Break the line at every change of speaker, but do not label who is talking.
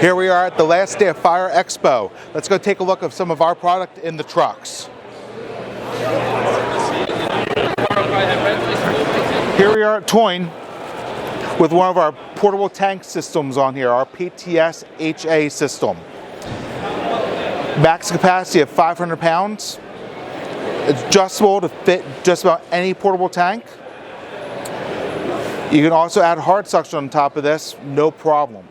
Here we are at the last day of FIRE Expo. Let's go take a look at some of our product in the trucks. Here we are at Toyne with one of our portable tank systems on here, our PTS-HA system. Max capacity of 500 pounds. It's adjustable to fit just about any portable tank. You can also add hard suction on top of this, no problem.